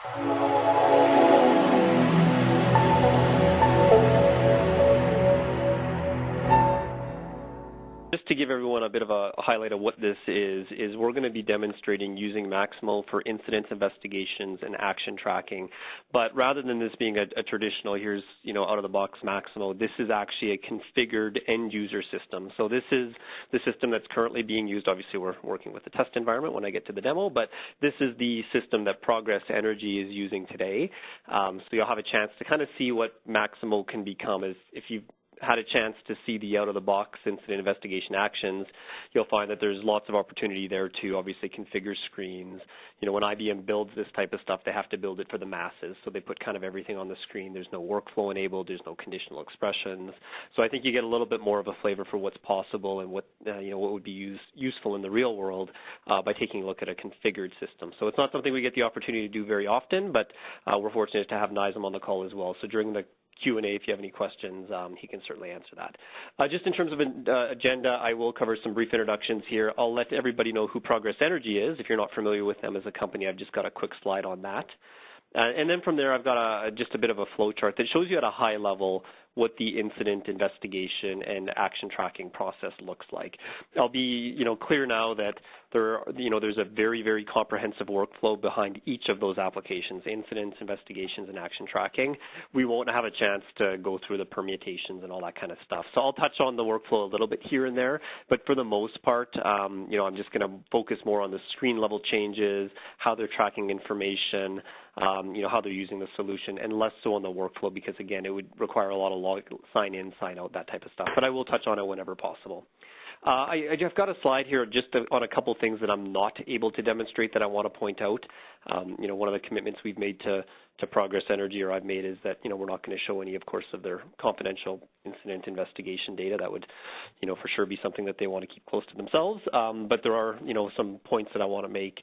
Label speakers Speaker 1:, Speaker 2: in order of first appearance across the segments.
Speaker 1: Just to give everyone a bit of a highlight of what this is we're going to be demonstrating using Maximo for incident investigations and action tracking. But rather than this being a traditional, here's, out-of-the-box Maximo, this is actually a configured end-user system. So this is the system that's currently being used. Obviously, we're working with the test environment when I get to the demo, but this is the system that Progress Energy is using today. So you'll have a chance to kind of see what Maximo can become if you've had a chance to see the out-of-the-box incident investigation actions, you'll find that there's lots of opportunity there to obviously configure screens. When IBM builds this type of stuff, they have to build it for the masses, so they put kind of everything on the screen. There's no workflow enabled. There's no conditional expressions. So I think you get a little bit more of a flavor for what's possible and what would be useful in the real world by taking a look at a configured system. So it's not something we get the opportunity to do very often, but we're fortunate to have Nizam on the call as well. So during the Q&A, if you have any questions, he can certainly answer that. Just in terms of an agenda, I will cover some brief introductions here. I'll let everybody know who Progress Energy is. If you're not familiar with them as a company, I've just got a quick slide on that. And then from there, I've got just a bit of a flow chart that shows you at a high level what the incident investigation and action tracking process looks like. I'll be, clear now that there's a very, very comprehensive workflow behind each of those applications, incidents, investigations, and action tracking. We won't have a chance to go through the permutations and all that kind of stuff. So I'll touch on the workflow a little bit here and there, but for the most part, I'm just going to focus more on the screen level changes, how they're tracking information, how they're using the solution, and less so on the workflow because, again, it would require a lot of sign in, sign out, that type of stuff. But I will touch on it whenever possible. I've got a slide here just on a couple things that I'm not able to demonstrate that I want to point out. One of the commitments we've made to Progress Energy, or I've made, is that, we're not going to show any, of course, of their confidential incident investigation data. That would, for sure be something that they want to keep close to themselves. But there are, some points that I want to make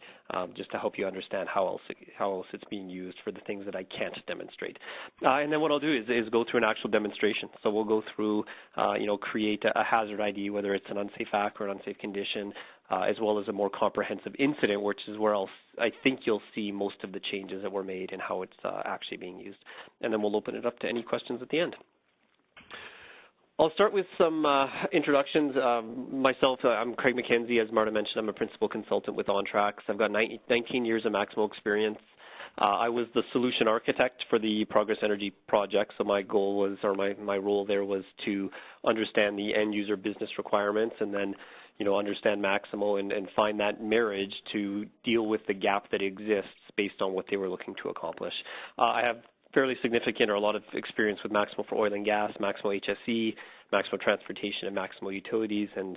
Speaker 1: just to help you understand how else it's being used for the things that I can't demonstrate. And then what I'll do is go through an actual demonstration. So we'll go through, create a hazard ID, whether it's an unsafe act or an unsafe condition, as well as a more comprehensive incident, which is where I think you'll see most of the changes that were made and how it's actually being used. And then we'll open it up to any questions at the end. I'll start with some introductions. Myself, I'm Craig McKenzie. As Marta mentioned, I'm a principal consultant with OnTrax. I've got 19 years of Maximo experience. I was the solution architect for the Progress Energy project, so my goal was, or my role there was to understand the end user business requirements and then understand Maximo and find that marriage to deal with the gap that exists based on what they were looking to accomplish. I have fairly significant or a lot of experience with Maximo for oil and gas, Maximo HSE, Maximo transportation, and Maximo utilities. And,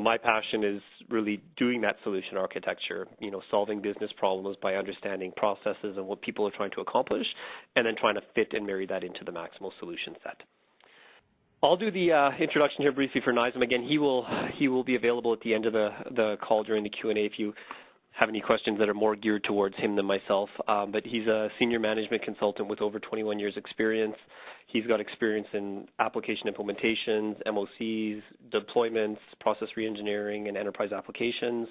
Speaker 1: my passion is really doing that solution architecture, solving business problems by understanding processes and what people are trying to accomplish, and then trying to fit and marry that into the Maximo solution set. I'll do the introduction here briefly for Nizam. Again, he will be available at the end of the call during the Q&A if you have any questions that are more geared towards him than myself. But he's a senior management consultant with over 21 years experience. He's got experience in application implementations, MOCs, deployments, process reengineering, and enterprise applications.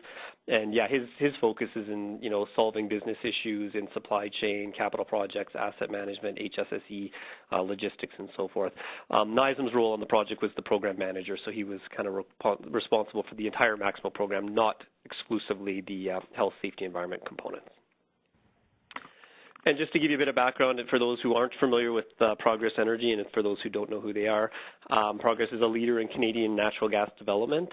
Speaker 1: And yeah, his focus is in, solving business issues in supply chain, capital projects, asset management, HSSE, logistics, and so forth. Nizam's role on the project was the program manager, so he was kind of responsible for the entire Maximo program, not exclusively the health, safety, environment components. And just to give you a bit of background, and for those who aren't familiar with Progress Energy, and for those who don't know who they are, Progress is a leader in Canadian natural gas development,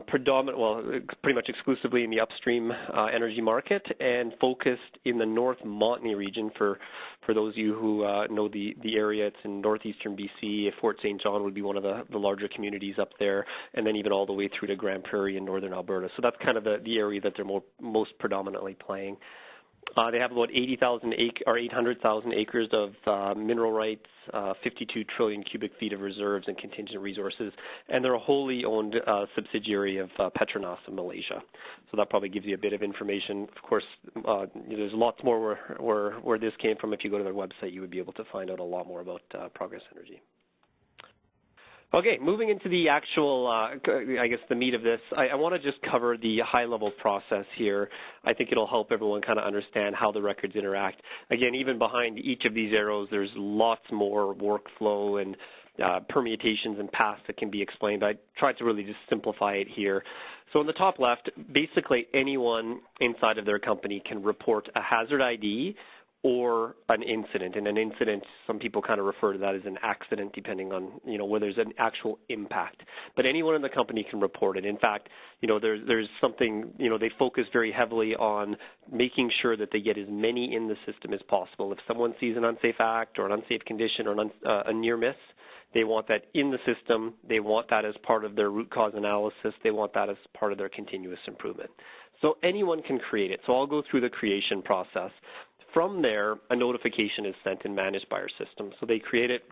Speaker 1: pretty much exclusively in the upstream energy market, and focused in the North Montney region. For those of you who know the area, it's in northeastern BC. Fort St. John would be one of the larger communities up there, and then even all the way through to Grand Prairie in northern Alberta. So that's kind of the area that they're most predominantly playing. They have about 800,000 acres of mineral rights, 52 trillion cubic feet of reserves and contingent resources, and they're a wholly owned subsidiary of Petronas in Malaysia. So that probably gives you a bit of information. Of course, there's lots more where this came from. If you go to their website, you would be able to find out a lot more about Progress Energy. Okay, moving into the actual, I guess, the meat of this, I want to just cover the high-level process here. I think it'll help everyone kind of understand how the records interact. Again, even behind each of these arrows, there's lots more workflow and permutations and paths that can be explained. I tried to really just simplify it here. So in the top left, basically anyone inside of their company can report a hazard ID or an incident. And an incident, some people kind of refer to that as an accident, depending on, where there's an actual impact. But anyone in the company can report it. In fact, there's something, they focus very heavily on making sure that they get as many in the system as possible. If someone sees an unsafe act or an unsafe condition or a near miss, they want that in the system. They want that as part of their root cause analysis. They want that as part of their continuous improvement. So anyone can create it. So I'll go through the creation process. From there, a notification is sent and managed by our system. So they create it.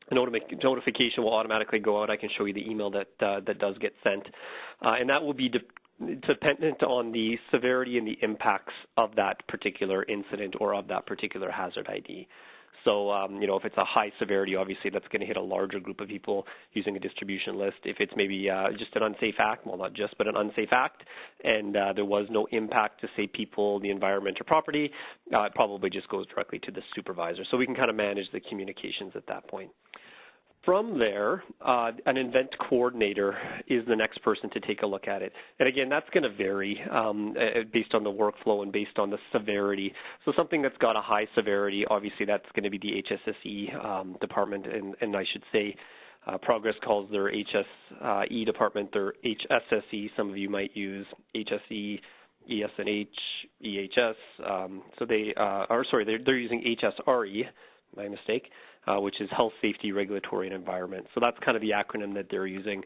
Speaker 1: A notification will automatically go out. I can show you the email that does get sent. And that will be dependent on the severity and the impacts of that particular incident or of that particular hazard ID. So, if it's a high severity, obviously that's going to hit a larger group of people using a distribution list. If it's maybe just an unsafe act, well, not just, but an unsafe act, and there was no impact to, say, people, the environment, or property, it probably just goes directly to the supervisor. So we can kind of manage the communications at that point. From there, an event coordinator is the next person to take a look at it. And again, that's going to vary based on the workflow and based on the severity. So something that's got a high severity, obviously that's going to be the HSSE department, and I should say Progress calls their HSE department their HSSE. Some of you might use HSE, ESNH, EHS. So they're using HSRE, my mistake, which is Health, Safety, Regulatory, and Environment. So that's kind of the acronym that they're using.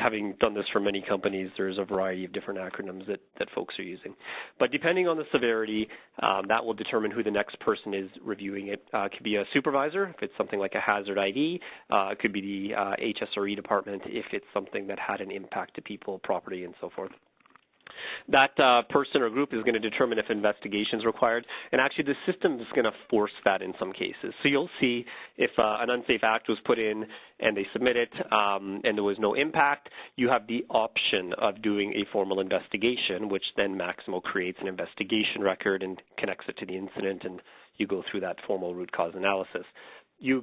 Speaker 1: Having done this for many companies, there's a variety of different acronyms that folks are using. But depending on the severity, that will determine who the next person is reviewing it. It could be a supervisor if it's something like a hazard ID. It could be the HSRE department if it's something that had an impact to people, property, and so forth. That person or group is going to determine if investigation is required, and actually the system is going to force that in some cases. So you'll see if an unsafe act was put in and they submit it and there was no impact, you have the option of doing a formal investigation, which then Maximo creates an investigation record and connects it to the incident, and you go through that formal root cause analysis. You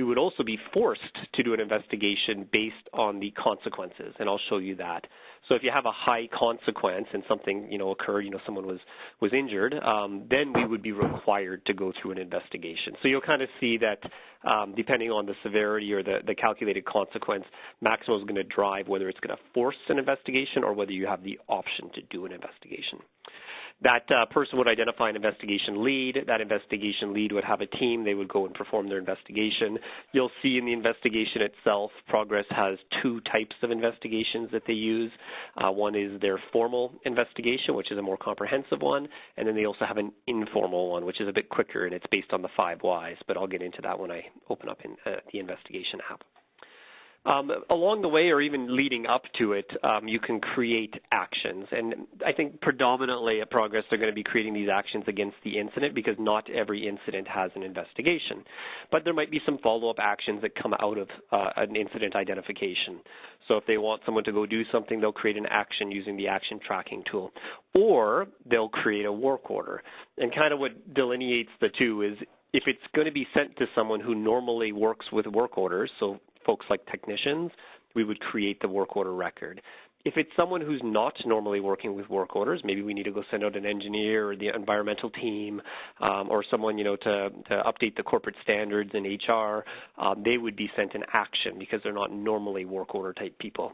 Speaker 1: would also be forced to do an investigation based on the consequences, and I'll show you that. So if you have a high consequence and something occurred, someone was injured, then we would be required to go through an investigation. So you'll kind of see that depending on the severity or the calculated consequence, Maximo is going to drive whether it's going to force an investigation or whether you have the option to do an investigation. That person would identify an investigation lead. That investigation lead would have a team. They would go and perform their investigation. You'll see in the investigation itself, Progress has two types of investigations that they use. One is their formal investigation, which is a more comprehensive one, and then they also have an informal one, which is a bit quicker, and it's based on the 5 whys, but I'll get into that when I open up in the investigation app. Along the way or even leading up to it, you can create actions. And I think predominantly at Progress they're going to be creating these actions against the incident because not every incident has an investigation. But there might be some follow-up actions that come out of an incident identification. So if they want someone to go do something, they'll create an action using the action tracking tool. Or they'll create a work order. And kind of what delineates the two is if it's going to be sent to someone who normally works with work orders, so folks like technicians, we would create the work order record. If it's someone who's not normally working with work orders, maybe we need to go send out an engineer or the environmental team or someone, to update the corporate standards in HR, they would be sent an action because they're not normally work order type people.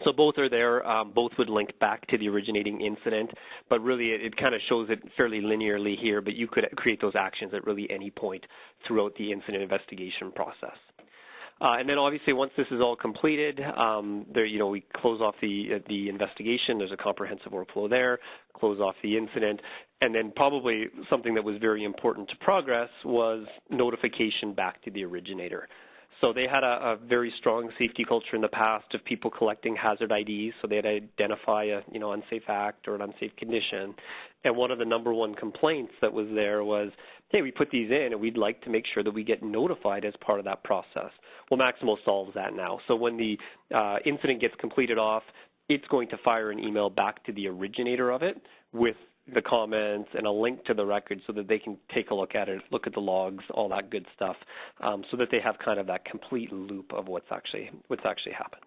Speaker 1: So both are there. Both would link back to the originating incident, but really it kind of shows it fairly linearly here, but you could create those actions at really any point throughout the incident investigation process. And then obviously once this is all completed, we close off the investigation. There's a comprehensive workflow there, close off the incident, and then probably something that was very important to Progress was notification back to the originator. So they had a very strong safety culture in the past of people collecting hazard IDs, so they'd identify a unsafe act or an unsafe condition. And one of the number one complaints that was there was, hey, we put these in and we'd like to make sure that we get notified as part of that process. Well, Maximo solves that now. So when the incident gets completed off, it's going to fire an email back to the originator of it with the comments and a link to the record so that they can take a look at it, look at the logs, all that good stuff, so that they have kind of that complete loop of what's actually happened.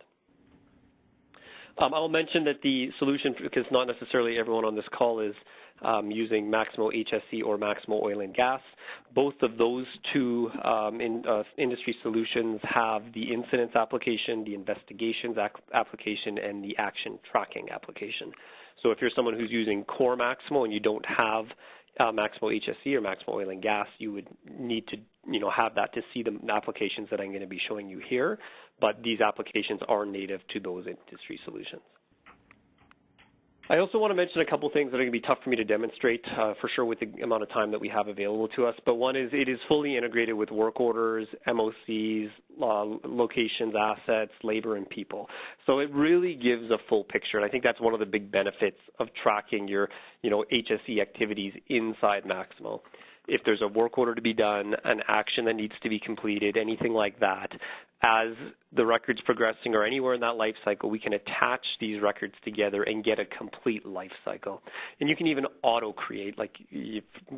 Speaker 1: I'll mention that the solution, because not necessarily everyone on this call is using Maximo HSE or Maximo Oil and Gas. Both of those two industry solutions have the incidents application, the investigations application, and the action tracking application. So if you're someone who's using core Maximo and you don't have Maximo HSE or Maximo Oil and Gas, you would need to have that to see the applications that I'm going to be showing you here. But these applications are native to those industry solutions. I also want to mention a couple things that are going to be tough for me to demonstrate for sure with the amount of time that we have available to us. But one is it is fully integrated with work orders, MOCs, locations, assets, labor, and people. So it really gives a full picture. And I think that's one of the big benefits of tracking your HSE activities inside Maximo. If there's a work order to be done, an action that needs to be completed, anything like that, as the record's progressing or anywhere in that life cycle, we can attach these records together and get a complete life cycle. And you can even auto-create, like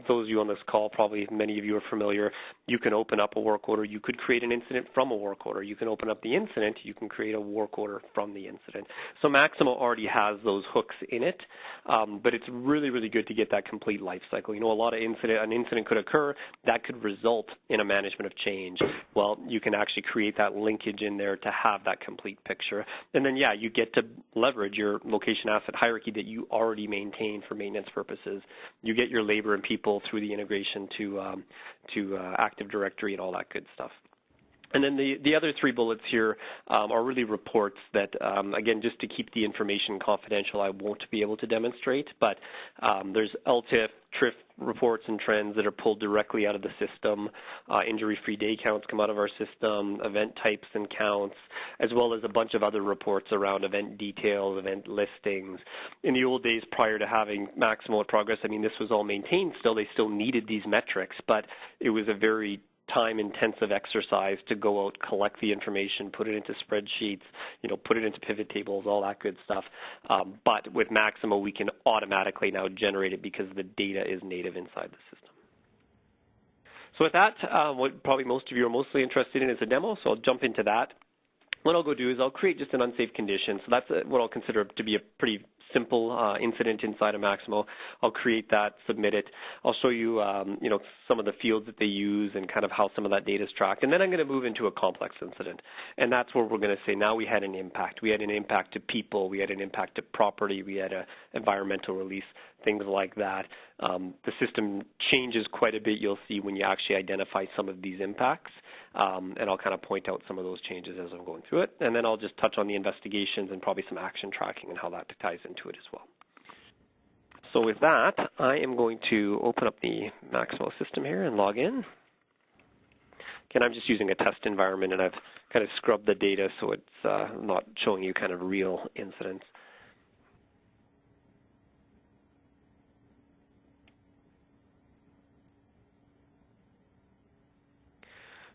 Speaker 1: those of you on this call, probably many of you are familiar, you can open up a work order, you could create an incident from a work order, you can open up the incident, you can create a work order from the incident. So Maximo already has those hooks in it, but it's really, really good to get that complete life cycle. A lot of an incident could occur, that could result in a management of change. Well, you can actually create that linkage in there to have that complete picture. And then, yeah, you get to leverage your location asset hierarchy that you already maintain for maintenance purposes. You get your labor and people through the integration to Active Directory and all that good stuff. And then the other three bullets here are really reports that, again, just to keep the information confidential, I won't be able to demonstrate, but there's LTIF, TRIF reports and trends that are pulled directly out of the system. Injury-free day counts come out of our system, event types and counts, as well as a bunch of other reports around event details, event listings. In the old days prior to having Maximo at Progress, I mean, this was all maintained still. They still needed these metrics, but it was a very time-intensive exercise to go out, collect the information, put it into spreadsheets, put it into pivot tables, all that good stuff. But with Maximo, we can automatically now generate it because the data is native inside the system. So with that, what probably most of you are mostly interested in is a demo, so I'll jump into that. What I'll go do is I'll create just an unsafe condition. So that's what I'll consider to be a pretty simple incident inside of Maximo. I'll create that, submit it. I'll show you, some of the fields that they use and kind of how some of that data is tracked. And then I'm going to move into a complex incident. And that's where we're going to say now we had an impact. We had an impact to people. We had an impact to property. We had an environmental release, things like that. The system changes quite a bit, you'll see, when you actually identify some of these impacts. And I'll kind of point out some of those changes as I'm going through it. And then I'll just touch on the investigations and probably some action tracking and how that ties into it as well. So with that, I am going to open up the Maximo system here and log in. Again, I'm just using a test environment, and I've kind of scrubbed the data so it's not showing you kind of real incidents.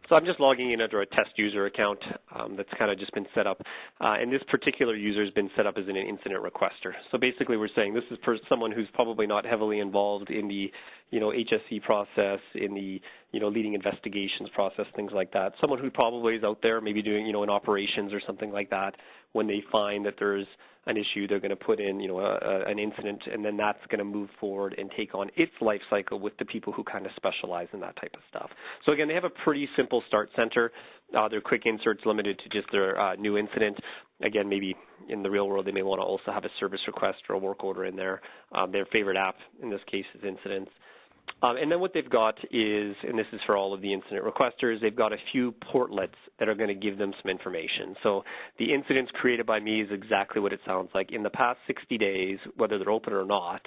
Speaker 1: So I'm just logging in under a test user account that's kind of just been set up. And this particular user has been set up as an incident requester. So basically we're saying this is for someone who's probably not heavily involved in the HSE process, in the leading investigations process, things like that. Someone who probably is out there maybe doing in operations or something like that. When they find that there's an issue, they're going to put in an incident, and then that's going to move forward and take on its life cycle with the people who kind of specialize in that type of stuff. So again, they have a pretty simple start center. Their quick inserts limited to just their new incident. Again, maybe in the real world they may want to also have a service request or a work order in there. Their favorite app in this case is Incidents. And then what they've got is, and this is for all of the incident requesters, they've got a few portlets that are going to give them some information. So the incidents created by me is exactly what it sounds like. In the past 60 days, whether they're open or not,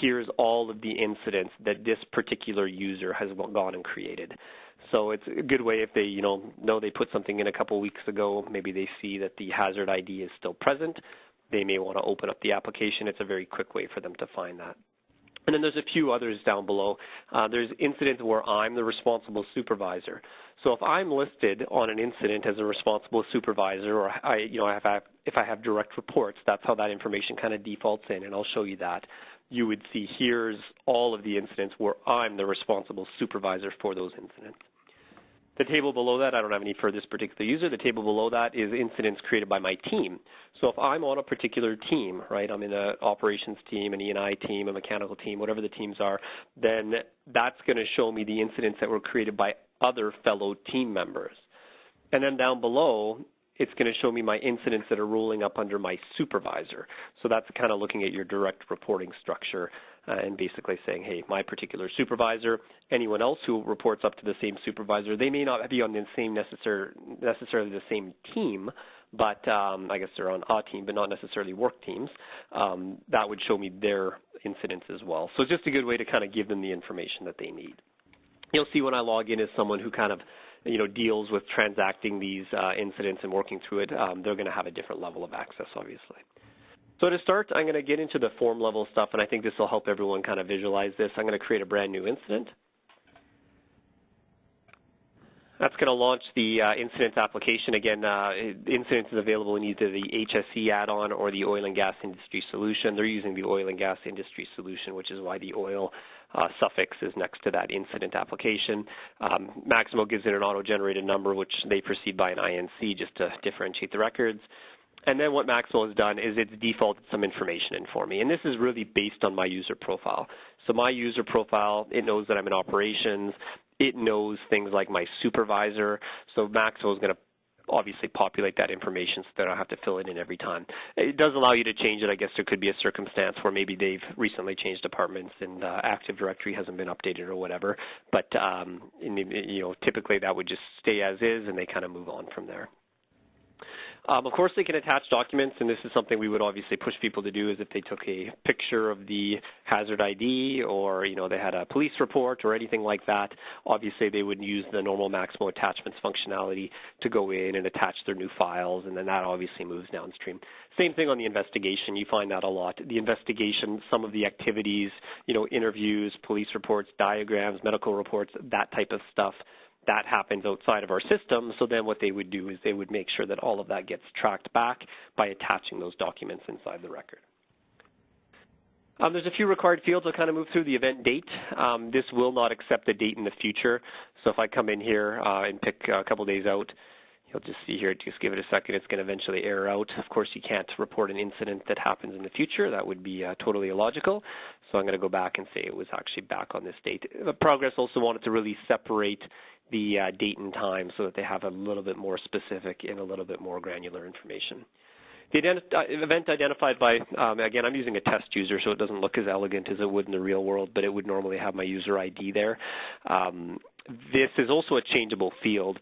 Speaker 1: here's all of the incidents that this particular user has gone and created. So it's a good way if they, know they put something in a couple weeks ago, maybe they see that the hazard ID is still present, they may want to open up the application. It's a very quick way for them to find that. And then there's a few others down below. There's incidents where I'm the responsible supervisor. So if I'm listed on an incident as a responsible supervisor, or if I have direct reports, that's how that information kind of defaults in, and I'll show you that. You would see here's all of the incidents where I'm the responsible supervisor for those incidents. The table below that, I don't have any for this particular user. The table below that is incidents created by my team. So if I'm on a particular team, right, I'm in an operations team, an E&I team, a mechanical team, whatever the teams are, then that's going to show me the incidents that were created by other fellow team members. And then down below, it's going to show me my incidents that are rolling up under my supervisor. So that's kind of looking at your direct reporting structure and basically saying, hey, my particular supervisor, anyone else who reports up to the same supervisor, they may not be on the same necessarily the same team, but I guess they're on a team, but not necessarily work teams. That would show me their incidents as well. So it's just a good way to kind of give them the information that they need. You'll see when I log in as someone who kind of deals with transacting these incidents and working through it, they're going to have a different level of access, obviously. So to start, I'm going to get into the form level stuff, and I think this will help everyone kind of visualize this. I'm going to create a brand new incident. That's going to launch the incidents application. Again, incidents is available in either the HSE add-on or the oil and gas industry solution. They're using the oil and gas industry solution, which is why the oil suffix is next to that incident application. Maximo gives it an auto-generated number, which they proceed by an INC just to differentiate the records. And then what Maximo has done is it's defaulted some information in for me. And this is really based on my user profile. So my user profile, it knows that I'm in operations. It knows things like my supervisor. So Maximo is going to obviously populate that information so that I don't have to fill it in every time. It does allow you to change it. I guess there could be a circumstance where maybe they've recently changed departments and Active Directory hasn't been updated or whatever. But typically that would just stay as is and they kind of move on from there. Of course, they can attach documents, and this is something we would obviously push people to do, is if they took a picture of the hazard ID or, they had a police report or anything like that, obviously they would use the normal Maximo attachments functionality to go in and attach their new files, and then that obviously moves downstream. Same thing on the investigation. You find that a lot. The investigation, some of the activities, interviews, police reports, diagrams, medical reports, that type of stuff, that happens outside of our system. So then what they would do is they would make sure that all of that gets tracked back by attaching those documents inside the record. There's a few required fields. I'll kind of move through the event date. This will not accept the date in the future. So if I come in here and pick a couple days out, you'll just see here, just give it a second, it's going to eventually error out. Of course, you can't report an incident that happens in the future. That would be totally illogical. So I'm going to go back and say it was actually back on this date. Progress also wanted to really separate the date and time so that they have a little bit more specific and a little bit more granular information. The event identified by, again, I'm using a test user, so it doesn't look as elegant as it would in the real world, but it would normally have my user ID there. This is also a changeable field.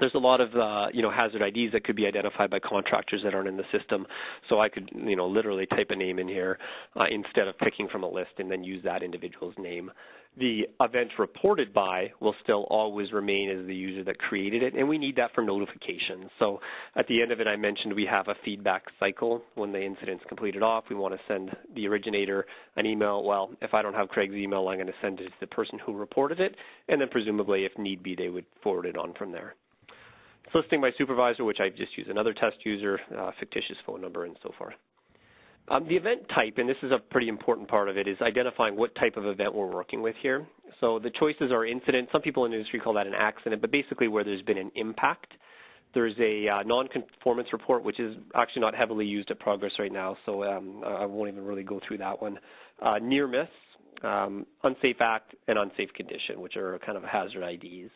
Speaker 1: There's a lot of, hazard IDs that could be identified by contractors that aren't in the system. So I could, literally type a name in here instead of picking from a list and then use that individual's name. The event reported by will still always remain as the user that created it, and we need that for notifications. So at the end of it, I mentioned we have a feedback cycle. When the incident's completed off, we want to send the originator an email. Well, if I don't have Craig's email, I'm going to send it to the person who reported it, and then presumably, if need be, they would forward it on from there. It's listing my supervisor, which I just use another test user, fictitious phone number, and so forth. The event type, and this is a pretty important part of it, is identifying what type of event we're working with here. So the choices are incident. Some people in the industry call that an accident, but basically where there's been an impact. There's a non-conformance report, which is actually not heavily used at Progress right now, so I won't even really go through that one. Near miss, unsafe act, and unsafe condition, which are kind of hazard IDs.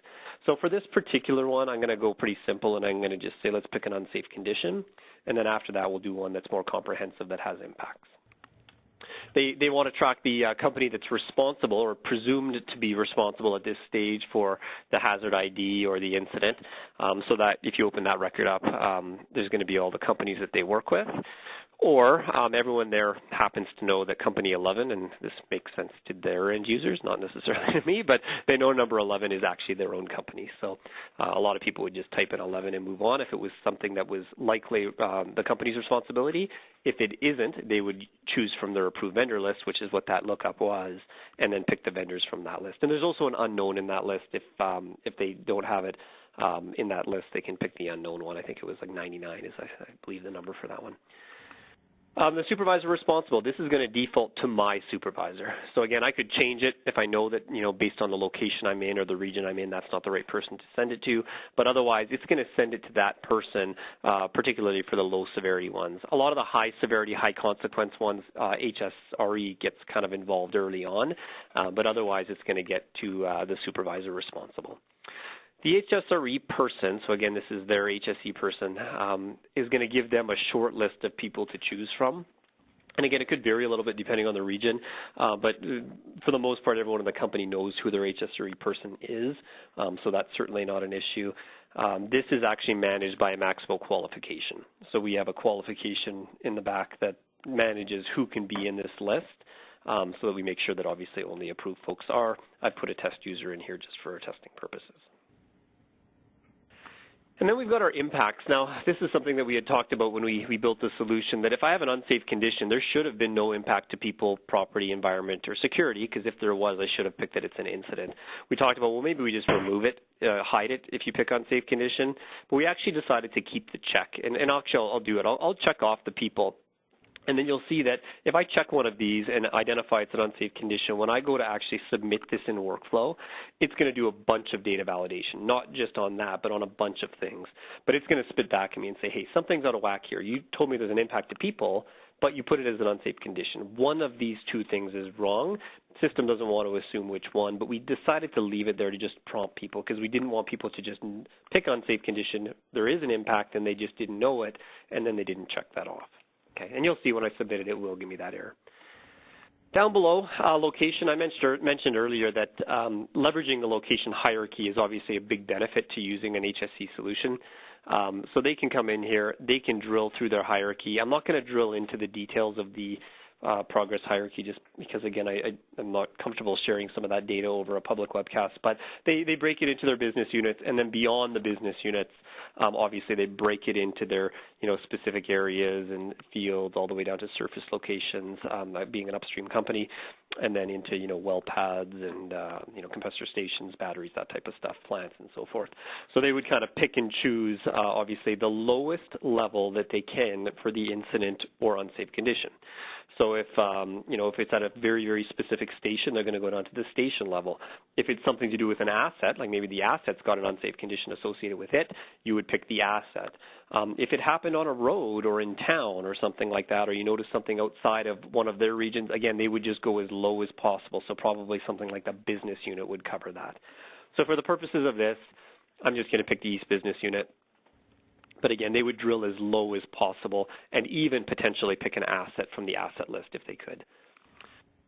Speaker 1: So for this particular one, I'm going to go pretty simple, and I'm going to just say let's pick an unsafe condition, and then after that we'll do one that's more comprehensive that has impacts. They want to track the company that's responsible or presumed to be responsible at this stage for the hazard ID or the incident, so that if you open that record up, there's going to be all the companies that they work with. Or everyone there happens to know that company 11, and this makes sense to their end users, not necessarily to me, but they know number 11 is actually their own company. So a lot of people would just type in 11 and move on if it was something that was likely the company's responsibility. If it isn't, they would choose from their approved vendor list, which is what that lookup was, and then pick the vendors from that list. And there's also an unknown in that list. If they don't have it in that list, they can pick the unknown one. I think it was like 99 is, I believe, the number for that one. The supervisor responsible, this is going to default to my supervisor. So again, I could change it if I know that, based on the location I'm in or the region I'm in, that's not the right person to send it to. But otherwise, it's going to send it to that person, particularly for the low severity ones. A lot of the high severity, high consequence ones, HSRE gets kind of involved early on, but otherwise it's going to get to the supervisor responsible. The HSRE person, so again, this is their HSE person, is going to give them a short list of people to choose from. And again, it could vary a little bit depending on the region, but for the most part, everyone in the company knows who their HSRE person is, so that's certainly not an issue. This is actually managed by a Maximo qualification. So we have a qualification in the back that manages who can be in this list, so that we make sure that obviously only approved folks are. I've put a test user in here just for testing purposes. And then we've got our impacts. Now, this is something that we had talked about when we built the solution, that if I have an unsafe condition, there should have been no impact to people, property, environment, or security, because if there was, I should have picked that it's an incident. We talked about, well, maybe we just remove it, hide it if you pick unsafe condition, but we actually decided to keep the check. And actually, I'll do it. I'll check off the people. And then you'll see that if I check one of these and identify it's an unsafe condition, when I go to actually submit this in workflow, it's going to do a bunch of data validation, not just on that, but on a bunch of things. But it's going to spit back at me and say, hey, something's out of whack here. You told me there's an impact to people, but you put it as an unsafe condition. One of these two things is wrong. The system doesn't want to assume which one, but we decided to leave it there to just prompt people because we didn't want people to just pick unsafe condition. There is an impact, and they just didn't know it, and then they didn't check that off. Okay, and you'll see when I submit it, it will give me that error. Down below, location, I mentioned earlier that leveraging the location hierarchy is obviously a big benefit to using an HSE solution. So they can come in here, they can drill through their hierarchy. I'm not going to drill into the details of the progress hierarchy just because, again, I'm not comfortable sharing some of that data over a public webcast, but they break it into their business units, and then beyond the business units, obviously they break it into their specific areas and fields all the way down to surface locations, being an upstream company, and then into well pads and compressor stations, batteries, that type of stuff, plants and so forth. So they would kind of pick and choose obviously the lowest level that they can for the incident or unsafe condition. So if it's at a very, very specific station, they're going to go down to the station level. If it's something to do with an asset, like maybe the asset's got an unsafe condition associated with it, you would pick the asset. If it happened on a road or in town or something like that, or you notice something outside of one of their regions, again, they would just go as low as possible. So probably something like the business unit would cover that. So for the purposes of this, I'm just going to pick the East Business Unit. But again, they would drill as low as possible and even potentially pick an asset from the asset list if they could.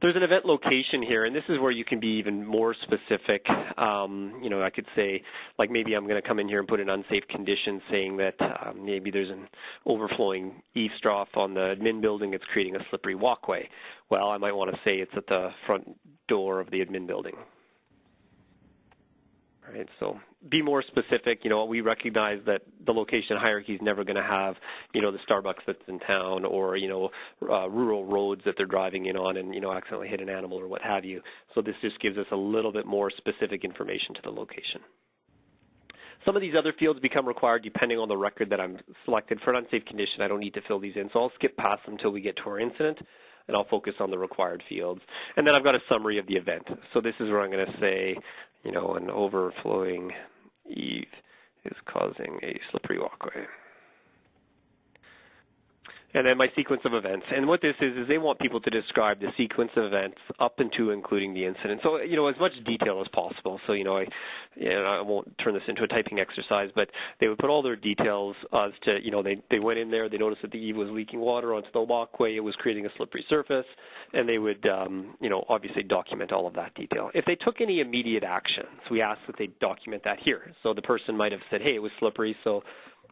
Speaker 1: There's an event location here, and this is where you can be even more specific. I could say, like maybe I'm going to come in here and put an unsafe condition saying that maybe there's an overflowing eavesdrop on the admin building that's creating a slippery walkway. Well, I might want to say it's at the front door of the admin building. Right, so be more specific. We recognize that the location hierarchy is never going to have, the Starbucks that's in town or, rural roads that they're driving in on and, accidentally hit an animal or what have you. So this just gives us a little bit more specific information to the location. Some of these other fields become required depending on the record that I'm selected. For an unsafe condition, I don't need to fill these in, so I'll skip past them until we get to our incident, and I'll focus on the required fields. And then I've got a summary of the event. So this is where I'm going to say, an overflowing eave is causing a slippery walkway. And then my sequence of events. And what this is they want people to describe the sequence of events up into including the incident. So, as much detail as possible. So, I won't turn this into a typing exercise, but they would put all their details as to, they went in there, they noticed that the eave was leaking water onto the walkway, it was creating a slippery surface, and they would, obviously document all of that detail. If they took any immediate actions, we asked that they document that here. So the person might have said, hey, it was slippery, so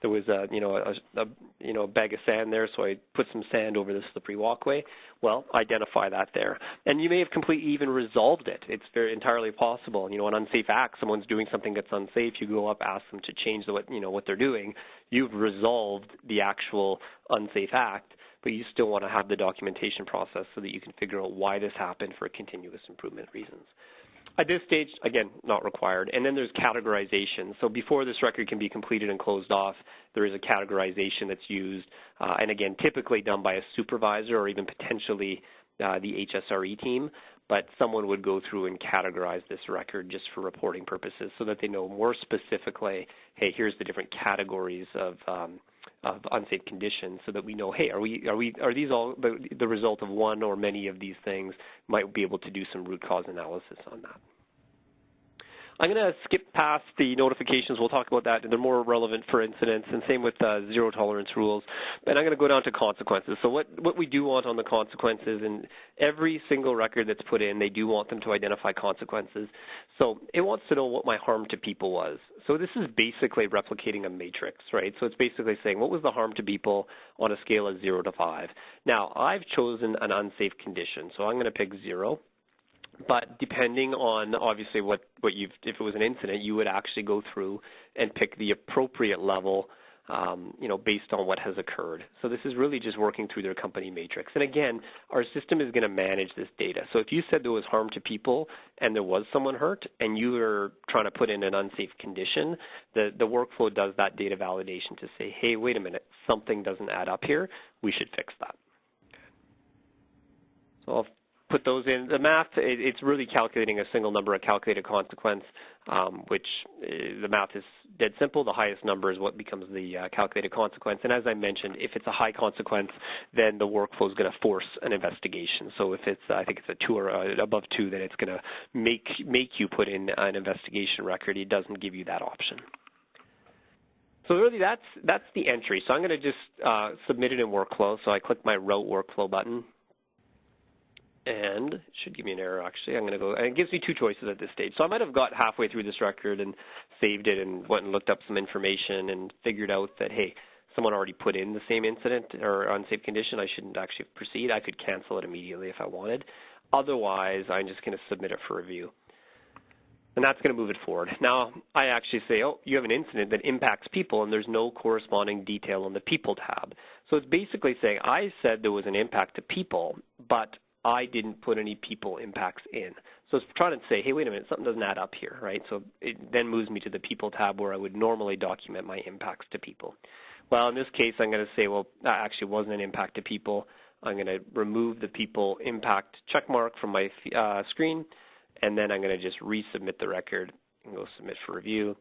Speaker 1: there was a bag of sand there, so I put some sand over the slippery walkway. Well, identify that there. And you may have completely even resolved it. It's very entirely possible. An unsafe act, someone's doing something that's unsafe, you go up, ask them to change what they're doing. You've resolved the actual unsafe act, but you still want to have the documentation process so that you can figure out why this happened for continuous improvement reasons. At this stage, again, not required. And then there's categorization. So before this record can be completed and closed off, there is a categorization that's used, and again, typically done by a supervisor or even potentially the HSRE team, but someone would go through and categorize this record just for reporting purposes so that they know more specifically, hey, here's the different categories of unsafe conditions, so that we know, hey, are these all the result of one or many of these things? Might be able to do some root cause analysis on that. I'm going to skip past the notifications. We'll talk about that. They're more relevant for incidents, and same with zero tolerance rules. And I'm going to go down to consequences. So what we do want on the consequences, and every single record that's put in, they do want them to identify consequences. So it wants to know what my harm to people was. So this is basically replicating a matrix, right? So it's basically saying, what was the harm to people on a scale of 0 to 5? Now, I've chosen an unsafe condition, so I'm going to pick 0. But depending on, obviously, if it was an incident, you would actually go through and pick the appropriate level, based on what has occurred. So this is really just working through their company matrix. And again, our system is going to manage this data. So if you said there was harm to people and there was someone hurt and you were trying to put in an unsafe condition, the workflow does that data validation to say, hey, wait a minute, something doesn't add up here. We should fix that. So I'll put those in. The math, it's really calculating a single number, a calculated consequence, which the math is dead simple. The highest number is what becomes the calculated consequence. And as I mentioned, if it's a high consequence, then the workflow is going to force an investigation. So if it's, I think it's a 2 or above 2, then it's going to make you put in an investigation record. It doesn't give you that option. So really that's the entry. So I'm going to just submit it in workflow. So I click my route workflow button. And it should give me an error, actually. I'm going to go, and it gives me 2 choices at this stage. So I might have got halfway through this record and saved it and went and looked up some information and figured out that, hey, someone already put in the same incident or unsafe condition. I shouldn't actually proceed. I could cancel it immediately if I wanted. Otherwise, I'm just going to submit it for review. And that's going to move it forward. Now, I actually say, oh, you have an incident that impacts people, and there's no corresponding detail on the people tab. So it's basically saying, I said there was an impact to people, but I didn't put any people impacts in. So it's trying to say, hey, wait a minute, something doesn't add up here, right? So it then moves me to the people tab where I would normally document my impacts to people. Well, in this case, I'm going to say, well, that actually wasn't an impact to people. I'm going to remove the people impact checkmark from my screen, and then I'm going to just resubmit the record and go submit for review.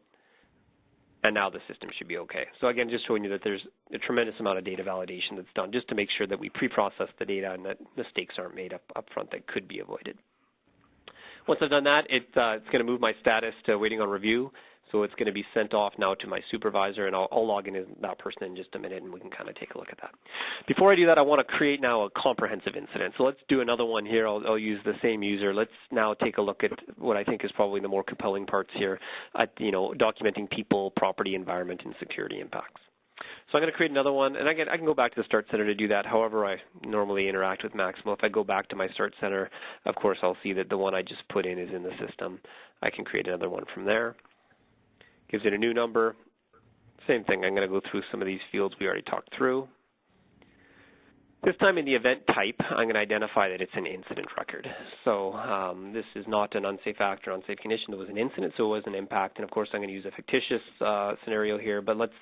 Speaker 1: And now the system should be okay. So again, just showing you that there's a tremendous amount of data validation that's done just to make sure that we pre-process the data and that mistakes aren't made up front that could be avoided. Once I've done that, it's going to move my status to waiting on review. So it's going to be sent off now to my supervisor, and I'll log in as that person in just a minute, and we can kind of take a look at that. Before I do that, I want to create now a comprehensive incident. So let's do another one here. I'll use the same user. Let's now take a look at what I think is probably the more compelling parts here at, documenting people, property, environment, and security impacts. So I'm going to create another one, and I can go back to the Start Center to do that. However, I normally interact with Maximo. If I go back to my Start Center, of course, I'll see that the one I just put in is in the system. I can create another one from there. Gives it a new number. Same thing. I'm going to go through some of these fields we already talked through. This time in the event type, I'm going to identify that it's an incident record. So this is not an unsafe act or unsafe condition. It was an incident, so it was an impact. And of course, I'm going to use a fictitious scenario here, but let's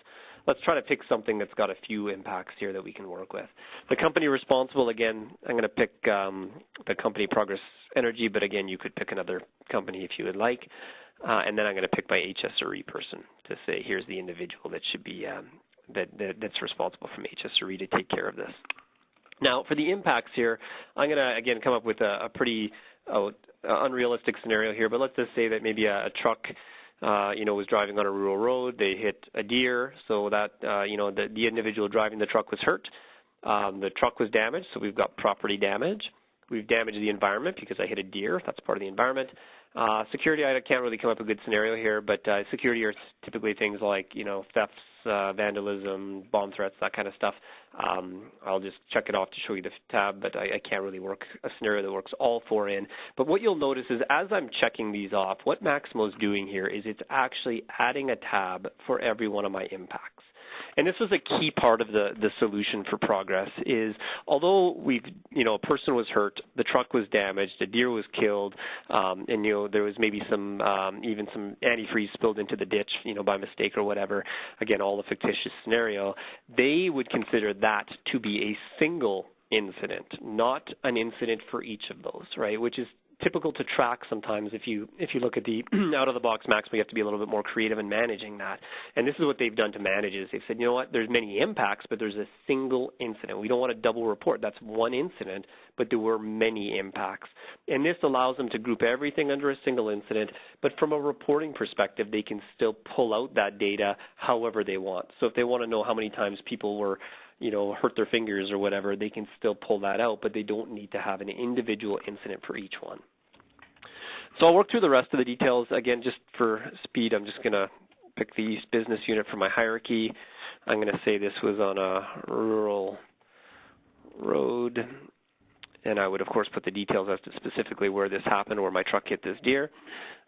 Speaker 1: try to pick something that's got a few impacts here that we can work with. The company responsible, again, I'm going to pick the company Progress Energy, but again, you could pick another company if you would like. And then I'm going to pick my HSRE person to say, here's the individual that should be, that's responsible from HSRE to take care of this. Now, for the impacts here, I'm going to, again, come up with a pretty unrealistic scenario here, but let's just say that maybe a truck, was driving on a rural road. They hit a deer, so that, the individual driving the truck was hurt. The truck was damaged, so we've got property damage. We've damaged the environment because I hit a deer. That's part of the environment. Security, I can't really come up with a good scenario here, but security are typically things like, thefts, vandalism, bomb threats, that kind of stuff. I'll just check it off to show you the tab, but I can't really work a scenario that works all 4 in. But what you'll notice is as I'm checking these off, what Maximo is doing here is it's actually adding a tab for every one of my impacts. And this was a key part of the solution for progress is although a person was hurt, the truck was damaged, a deer was killed, and, there was maybe even some antifreeze spilled into the ditch, by mistake or whatever, again, all a fictitious scenario, they would consider that to be a single incident, not an incident for each of those, right, which is typical to track sometimes. If you look at the out-of-the-box Maximo, you have to be a little bit more creative in managing that. And this is what they've done to manage is they've said, you know what, there's many impacts, but there's a single incident. We don't want to double report. That's one incident, but there were many impacts. And this allows them to group everything under a single incident, but from a reporting perspective, they can still pull out that data however they want. So if they want to know how many times people were hurt their fingers or whatever, they can still pull that out, but they don't need to have an individual incident for each one. So I'll work through the rest of the details. Again, just for speed, I'm just going to pick the East Business Unit for my hierarchy. I'm going to say this was on a rural road, and I would, of course, put the details as to specifically where this happened, where my truck hit this deer.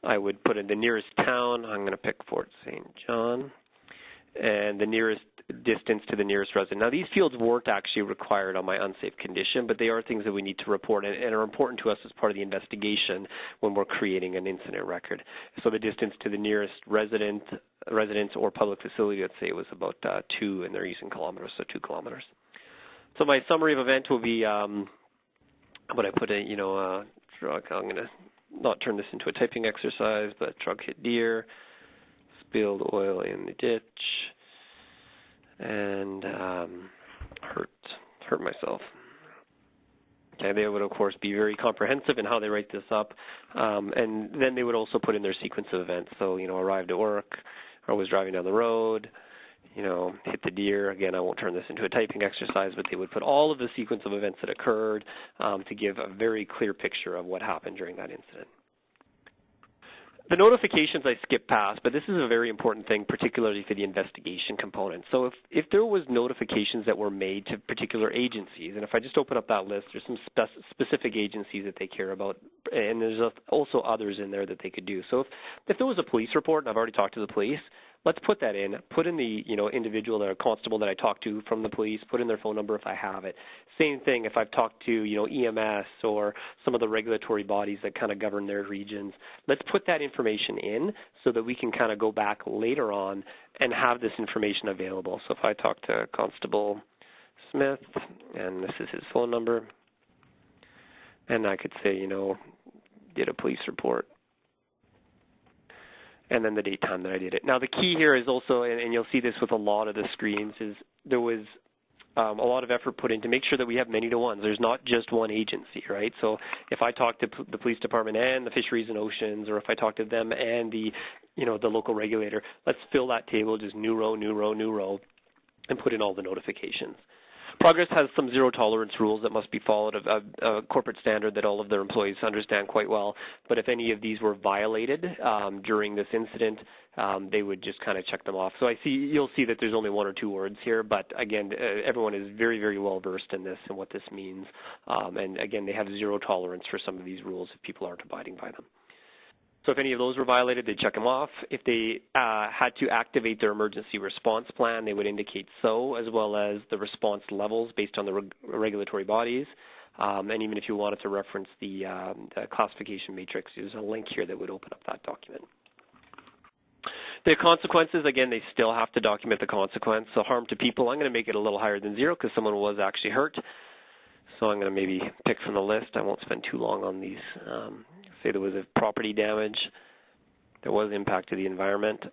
Speaker 1: I would put in the nearest town. I'm going to pick Fort St. John, and the nearest distance to the nearest resident. Now, these fields weren't actually required on my unsafe condition, but they are things that we need to report and are important to us as part of the investigation when we're creating an incident record. So the distance to the nearest residence or public facility, let's say it was about 2, and they're using kilometers, so 2 kilometers. So my summary of event will be, when I put a, truck, I'm going to not turn this into a typing exercise, but truck hit deer, spilled oil in the ditch, and hurt myself. Okay, they would, of course, be very comprehensive in how they write this up, and then they would also put in their sequence of events. So, arrived at work, or was driving down the road, hit the deer. Again, I won't turn this into a typing exercise, but they would put all of the sequence of events that occurred to give a very clear picture of what happened during that incident. The notifications I skipped past, but this is a very important thing, particularly for the investigation component. So if there was notifications that were made to particular agencies, and if I just open up that list, there's some specific agencies that they care about, and there's also others in there that they could do. So if there was a police report, and I've already talked to the police, let's put that in. Put in the individual or constable that I talked to from the police. Put in their phone number if I have it. Same thing if I've talked to EMS or some of the regulatory bodies that kind of govern their regions. Let's put that information in so that we can kind of go back later on and have this information available. So if I talk to Constable Smith, and this is his phone number, and I could say, did a police report, and then the date time that I did it. Now, the key here is also, and you'll see this with a lot of the screens, is there was a lot of effort put in to make sure that we have many to ones. There's not just one agency, right? So if I talk to the police department and the Fisheries and Oceans, or if I talk to them and the local regulator, let's fill that table, just new row, new row, new row, and put in all the notifications. Progress has some zero tolerance rules that must be followed, a corporate standard that all of their employees understand quite well. But if any of these were violated during this incident, they would just kind of check them off. So you'll see that there's only 1 or 2 words here, but again, everyone is very, very well versed in this and what this means. And again, they have zero tolerance for some of these rules if people aren't abiding by them. So if any of those were violated, they'd check them off. If they had to activate their emergency response plan, they would indicate so, as well as the response levels based on the regulatory bodies. And even if you wanted to reference the classification matrix, there's a link here that would open up that document. The consequences, again, they still have to document the consequence. So harm to people, I'm going to make it a little higher than 0 because someone was actually hurt. So I'm going to maybe pick from the list. I won't spend too long on these. Say there was a property damage, there was impact to the environment,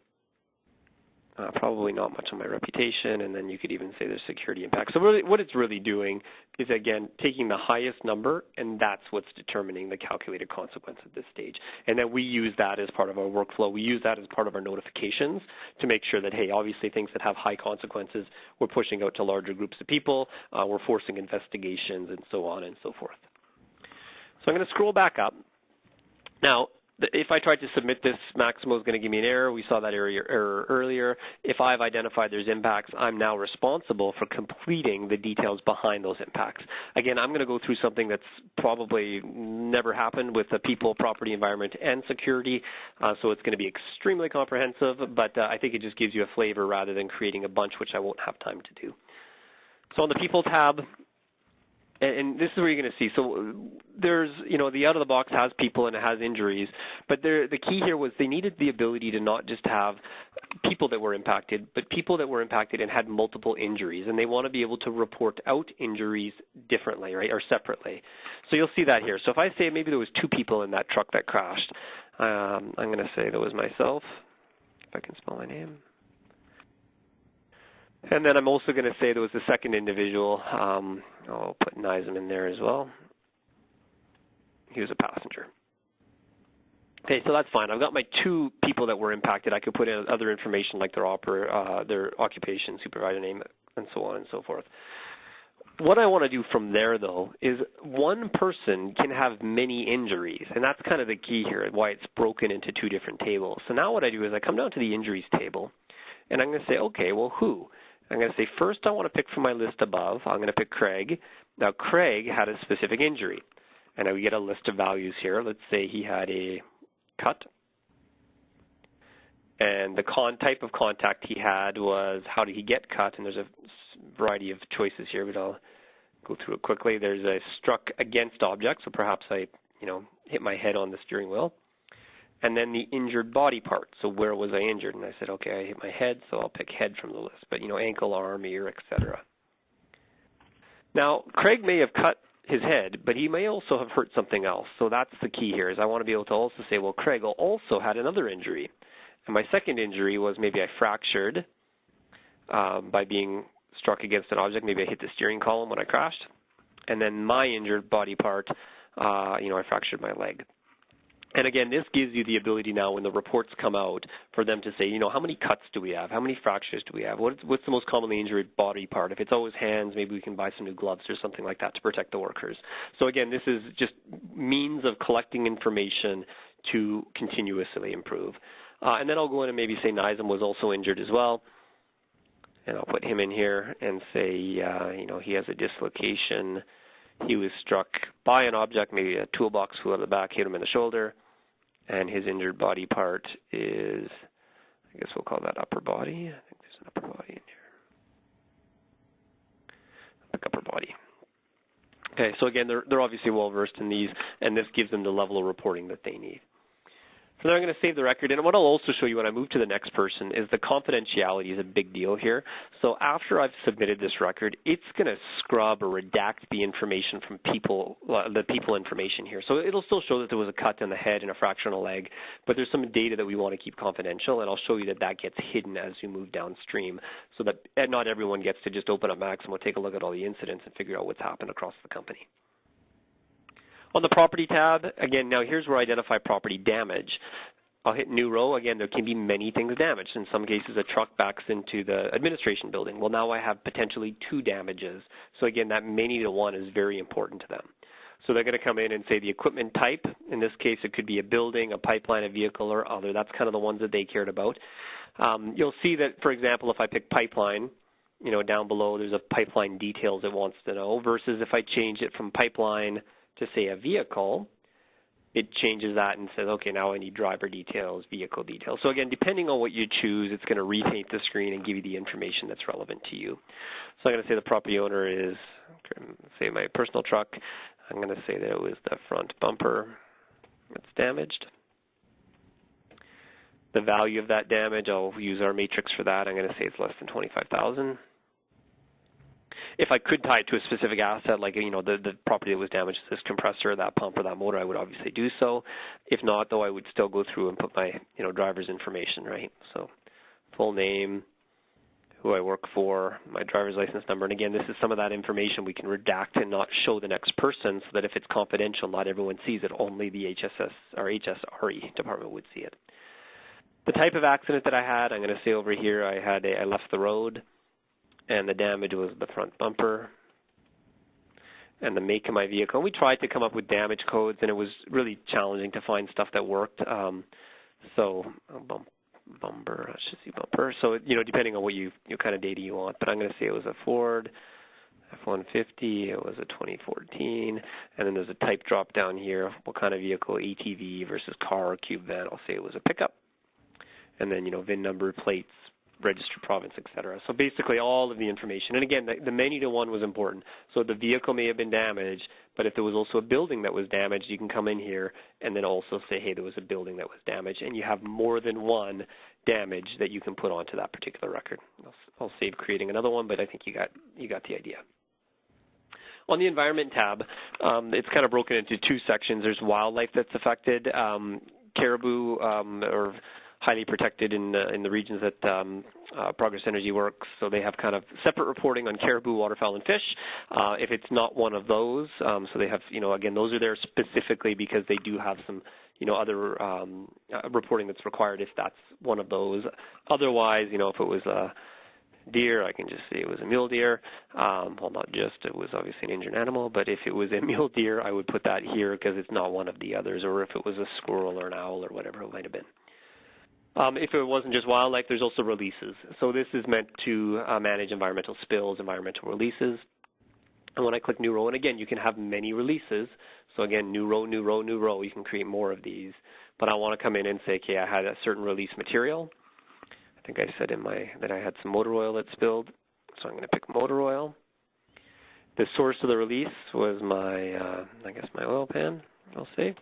Speaker 1: probably not much on my reputation, and then you could even say there's security impact. So really, what it's really doing is, again, taking the highest number, and that's what's determining the calculated consequence at this stage. And then we use that as part of our workflow. We use that as part of our notifications to make sure that, hey, obviously things that have high consequences, we're pushing out to larger groups of people, we're forcing investigations, and so on and so forth. So I'm going to scroll back up. Now, if I tried to submit this, Maximo is going to give me an error. We saw that error earlier. If I've identified there's impacts, I'm now responsible for completing the details behind those impacts. Again, I'm going to go through something that's probably never happened with the people, property, environment, and security, so it's going to be extremely comprehensive, but I think it just gives you a flavor rather than creating a bunch, which I won't have time to do. So on the People tab, and this is where you're going to see. So there's, the out-of-the-box has people and it has injuries, but the key here was they needed the ability to not just have people that were impacted, but people that were impacted and had multiple injuries, and they want to be able to report out injuries differently, right, or separately. So you'll see that here. So if I say maybe there was 2 people in that truck that crashed, I'm going to say that was myself, if I can spell my name. And then I'm also going to say there was a second individual. I'll put Nizam in there as well. He was a passenger. Okay, so that's fine. I've got my 2 people that were impacted. I could put in other information like their occupation, supervisor name, and so on and so forth. What I want to do from there, though, is one person can have many injuries, and that's kind of the key here and why it's broken into 2 different tables. So now what I do is I come down to the injuries table, and I'm going to say, okay, well, who? I'm going to say, first I want to pick from my list above. I'm going to pick Craig. Now, Craig had a specific injury, and we get a list of values here. Let's say he had a cut, and the type of contact he had was how did he get cut, and there's a variety of choices here, but I'll go through it quickly. There's a struck against object, so perhaps I, hit my head on the steering wheel. And then the injured body part. So where was I injured? And I said, okay, I hit my head, so I'll pick head from the list. But, ankle, arm, ear, etc. Now, Craig may have cut his head, but he may also have hurt something else. So that's the key here, is I want to be able to also say, well, Craig also had another injury. And my second injury was maybe I fractured by being struck against an object. Maybe I hit the steering column when I crashed. And then my injured body part, I fractured my leg. And again, this gives you the ability now when the reports come out for them to say, how many cuts do we have? How many fractures do we have? What's the most commonly injured body part? If it's always hands, maybe we can buy some new gloves or something like that to protect the workers. So again, this is just means of collecting information to continuously improve. And then I'll go in and maybe say Nizam was also injured as well. And I'll put him in here and say, he has a dislocation. He was struck by an object, maybe a toolbox flew out of the back, hit him in the shoulder, and his injured body part is, I guess we'll call that upper body. I think there's an upper body in here. Like upper body. Okay, so again, they're obviously well-versed in these, and this gives them the level of reporting that they need. So then I'm going to save the record, and what I'll also show you when I move to the next person is the confidentiality is a big deal here. So after I've submitted this record, it's going to scrub or redact the information from the people information here. So it'll still show that there was a cut in the head and a fracture on a leg, but there's some data that we want to keep confidential, and I'll show you that gets hidden as you move downstream so that not everyone gets to just open up Maximo, take a look at all the incidents, and figure out what's happened across the company. On the Property tab, again, now here's where I identify property damage. I'll hit New Row. Again, there can be many things damaged. In some cases, a truck backs into the administration building. Well, now I have potentially 2 damages. So again, that many to one is very important to them. So they're going to come in and say the equipment type. In this case, it could be a building, a pipeline, a vehicle, or other. That's kind of the ones that they cared about. You'll see that, for example, if I pick pipeline, down below there's a pipeline details it wants to know, versus if I change it from pipeline to say a vehicle, it changes that and says, okay, now I need driver details, vehicle details. So again, depending on what you choose, it's going to repaint the screen and give you the information that's relevant to you. So I'm going to say the property owner is, say my personal truck. I'm going to say that it was the front bumper that's damaged. The value of that damage, I'll use our matrix for that. I'm going to say it's less than $25,000. If I could tie it to a specific asset, like the property that was damaged, this compressor, that pump, or that motor, I would obviously do so. If not, though, I would still go through and put my driver's information, right? So full name, who I work for, my driver's license number. And again, this is some of that information we can redact and not show the next person, so that if it's confidential, not everyone sees it. Only the HSS or HSRE department would see it. The type of accident that I had, I'm going to say over here, I left the road, and the damage was the front bumper. and the make of my vehicle. And we tried to come up with damage codes, and it was really challenging to find stuff that worked. Bumper, I should see bumper. So, depending on what kind of data you want. But I'm going to say it was a Ford F-150, it was a 2014, and then there's a type drop down here. What kind of vehicle, ATV versus car or cube van? I'll say it was a pickup. And then, VIN number, plates, registered province, etc. So basically all of the information. And again, the many to one was important. So the vehicle may have been damaged, but if there was also a building that was damaged, you can come in here and then also say, hey, there was a building that was damaged, and you have more than one damage that you can put onto that particular record. I'll save creating another one, but I think you got the idea. On the environment tab, it's kind of broken into two sections. There's wildlife that's affected, caribou or highly protected in the regions that Progress Energy works, so they have kind of separate reporting on caribou, waterfowl, and fish. If it's not one of those, so they have, again, those are there specifically because they do have some, other reporting that's required if that's one of those. Otherwise, if it was a deer, I can just say it was a mule deer. Well, not just, it was obviously an injured animal, but if it was a mule deer, I would put that here because it's not one of the others, or if it was a squirrel or an owl or whatever it might have been. If it wasn't just wildlife, there's also releases. So this is meant to manage environmental spills, environmental releases. And when I click New Row, and again, you can have many releases. So again, New Row, New Row, New Row, you can create more of these. But I want to come in and say, okay, I had a certain release material. I think I said that I had some motor oil that spilled. So I'm going to pick motor oil. The source of the release was my, my oil pan, I'll say.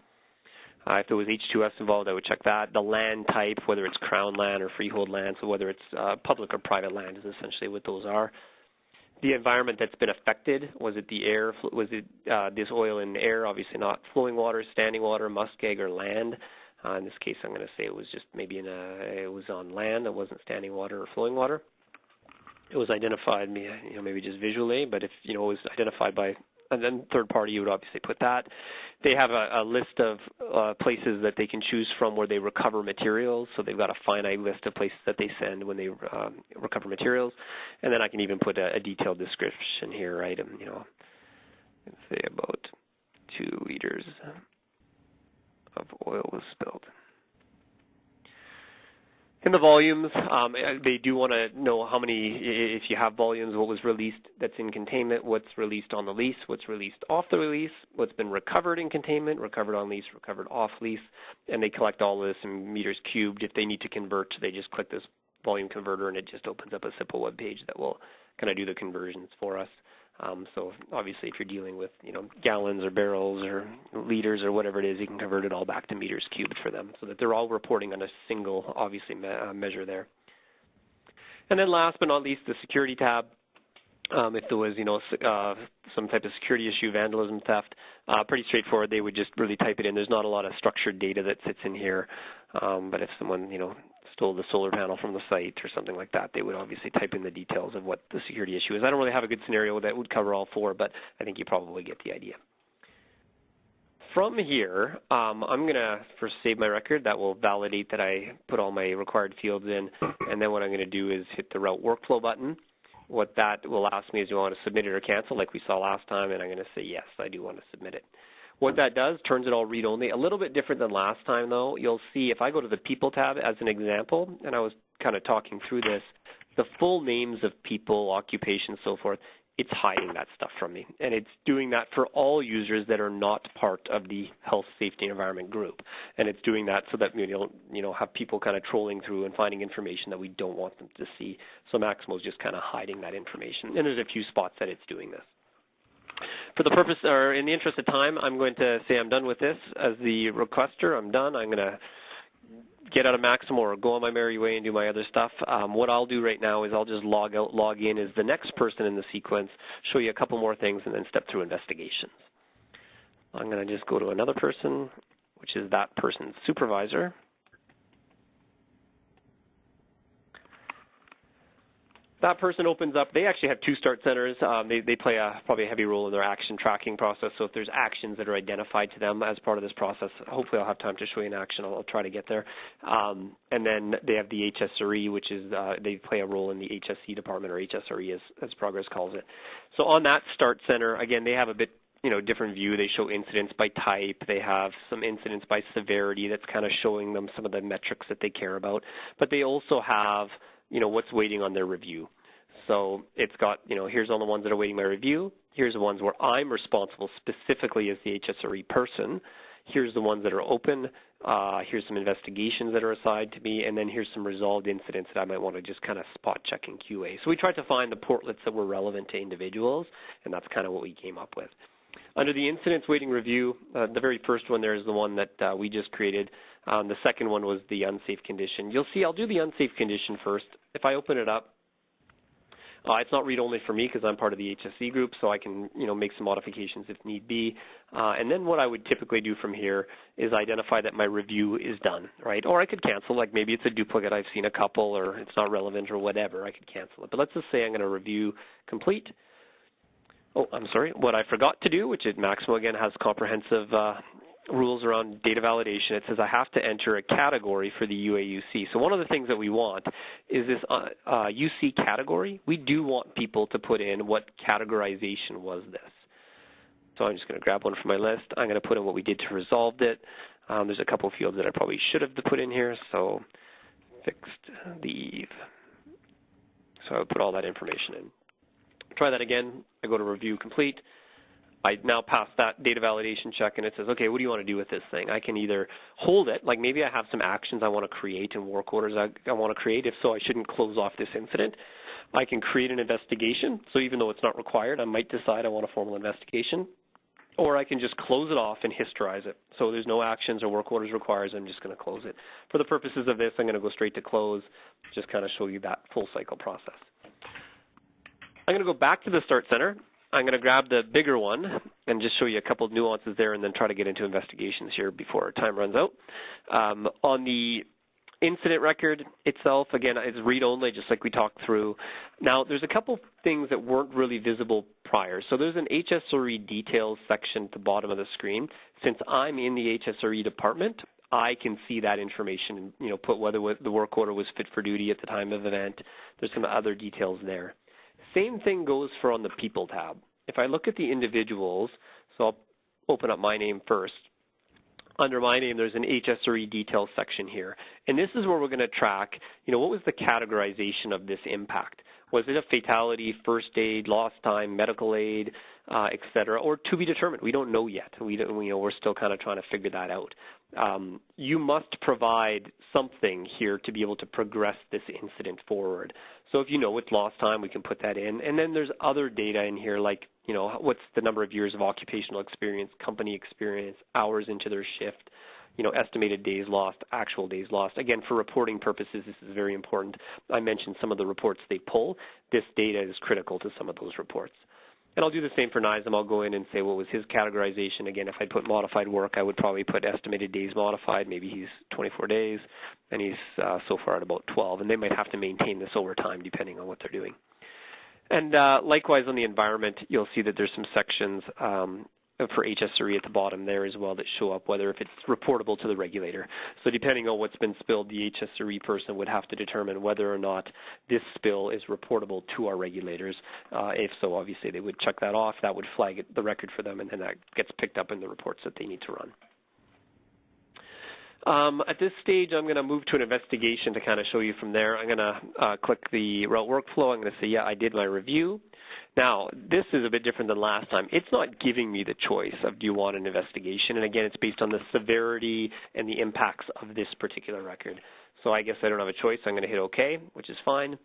Speaker 1: If there was H2S involved, I would check that. The land type, whether it's crown land or freehold land, so whether it's public or private land is essentially what those are. The environment that's been affected, was it the air, was it this oil in the air, obviously not flowing water, standing water, muskeg, or land. In this case, I'm going to say it was just maybe it was on land, it wasn't standing water or flowing water. It was identified, maybe just visually, but if, it was identified by and then third party, you would obviously put that. They have a list of places that they can choose from where they recover materials. So they've got a finite list of places that they send when they recover materials. And then I can even put a detailed description here, right? Let's say about 2 liters of oil was spilled. In the volumes, they do want to know how many, if you have volumes, what was released that's in containment, what's released on the lease, what's released off the lease, what's been recovered in containment, recovered on lease, recovered off lease, and they collect all of this in meters cubed. If they need to convert, they just click this volume converter, and it just opens up a simple web page that will kind of do the conversions for us. So obviously, if you're dealing with gallons or barrels or liters or whatever it is, you can convert it all back to meters cubed for them, so that they're all reporting on a single, obviously, measure there. And then last but not least, the security tab. If there was some type of security issue, vandalism, theft, pretty straightforward. They would just really type it in. There's not a lot of structured data that sits in here, but if someone stole the solar panel from the site or something like that, they would obviously type in the details of what the security issue is. I don't really have a good scenario that would cover all 4, but I think you probably get the idea. From here, I'm going to first save my record. That will validate that I put all my required fields in, and then what I'm going to do is hit the Route Workflow button. What that will ask me is, do you want to submit it or cancel, like we saw last time, and I'm going to say yes, I do want to submit it. What that does, turns it all read-only. A little bit different than last time, though. You'll see if I go to the People tab as an example, and I was kind of talking through this, the full names of people, occupations, so forth, it's hiding that stuff from me. And it's doing that for all users that are not part of the health, safety, and environment group. And it's doing that so that we don't, have people kind of trolling through and finding information that we don't want them to see. So Maximo is just kind of hiding that information. And there's a few spots that it's doing this. For the purpose, or in the interest of time, I'm going to say I'm done with this. As the requester, I'm done. I'm going to get out of Maximo or go on my merry way and do my other stuff. What I'll do right now is I'll just log out, log in as the next person in the sequence, show you a couple more things, and then step through investigations. I'm going to just go to another person, which is that person's supervisor. That person opens up. They actually have 2 start centers. They play probably a heavy role in their action tracking process. So if there's actions that are identified to them as part of this process, hopefully I'll have time to show you an action. I'll try to get there. And then they have the HSRE, which is they play a role in the HSC department, or HSRE as Progress calls it. So on that start center, again, they have a bit different view. They show incidents by type. They have some incidents by severity that's kind of showing them some of the metrics that they care about. But they also have, what's waiting on their review. So it's got, here's all the ones that are waiting my review. Here's the ones where I'm responsible specifically as the HSRE person. Here's the ones that are open. Here's some investigations that are assigned to me, and then here's some resolved incidents that I might want to just kind of spot check in QA. So we tried to find the portlets that were relevant to individuals, and that's kind of what we came up with. Under the incidents waiting review, the very first one there is the one that we just created. The second one was the unsafe condition. You'll see I'll do the unsafe condition first. If I open it up, it's not read-only for me because I'm part of the HSE group, so I can, make some modifications if need be. And then what I would typically do from here is identify that my review is done, right? Or I could cancel, like maybe it's a duplicate, I've seen a couple, or it's not relevant or whatever, I could cancel it. But let's just say I'm going to review complete. Oh, I'm sorry. What I forgot to do, which at Maximo, again, has comprehensive rules around data validation. It says I have to enter a category for the UAUC. So one of the things that we want is this UC category. We do want people to put in what categorization was this. So I'm just going to grab one from my list. I'm going to put in what we did to resolve it. There's a couple of fields that I probably should have put in here. So fixed leave. So I would put all that information in. Try that again. I go to review complete. I now pass that data validation check, and it says, okay, what do you want to do with this thing? I can either hold it, like maybe I have some actions I want to create and work orders I want to create. If so, I shouldn't close off this incident. I can create an investigation. So even though it's not required, I might decide I want a formal investigation. Or I can just close it off and historize it. So there's no actions or work orders required. I'm just going to close it. For the purposes of this, I'm going to go straight to close, just kind of show you that full cycle process. I'm going to go back to the Start Center. I'm going to grab the bigger one and just show you a couple of nuances there and then try to get into investigations here before our time runs out. On the incident record itself, again, it's read-only, just like we talked through. Now, there's a couple things that weren't really visible prior. So there's an HSRE details section at the bottom of the screen. Since I'm in the HSRE department, I can see that information and, put whether the work order was fit for duty at the time of event. There's some other details there. Same thing goes for on the People tab. If I look at the individuals, so I'll open up my name first. Under my name, there's an HSRE details section here. And this is where we're going to track, what was the categorization of this impact? Was it a fatality, first aid, lost time, medical aid, et cetera, or to be determined? We don't know yet. We're still kind of trying to figure that out. You must provide something here to be able to progress this incident forward. So if it's lost time, we can put that in. And then there's other data in here like, what's the number of years of occupational experience, company experience, hours into their shift, estimated days lost, actual days lost. Again, for reporting purposes, this is very important. I mentioned some of the reports they pull. This data is critical to some of those reports. And I'll do the same for Nizam. I'll go in and say what was his categorization. Again, if I put modified work, I would probably put estimated days modified. Maybe he's 24 days, and he's so far at about 12. And they might have to maintain this over time depending on what they're doing. And likewise on the environment, you'll see that there's some sections for HSRE at the bottom there as well that show up whether if it's reportable to the regulator. So depending on what's been spilled, the HSRE person would have to determine whether or not this spill is reportable to our regulators. If so, obviously they would check that off. That would flag the record for them, and then that gets picked up in the reports that they need to run. At this stage, I'm going to move to an investigation to kind of show you from there. I'm going to click the route workflow. I'm going to say, yeah, I did my review. Now, this is a bit different than last time. It's not giving me the choice of do you want an investigation, and again, it's based on the severity and the impacts of this particular record. So I guess I don't have a choice. I'm going to hit OK, which is fine.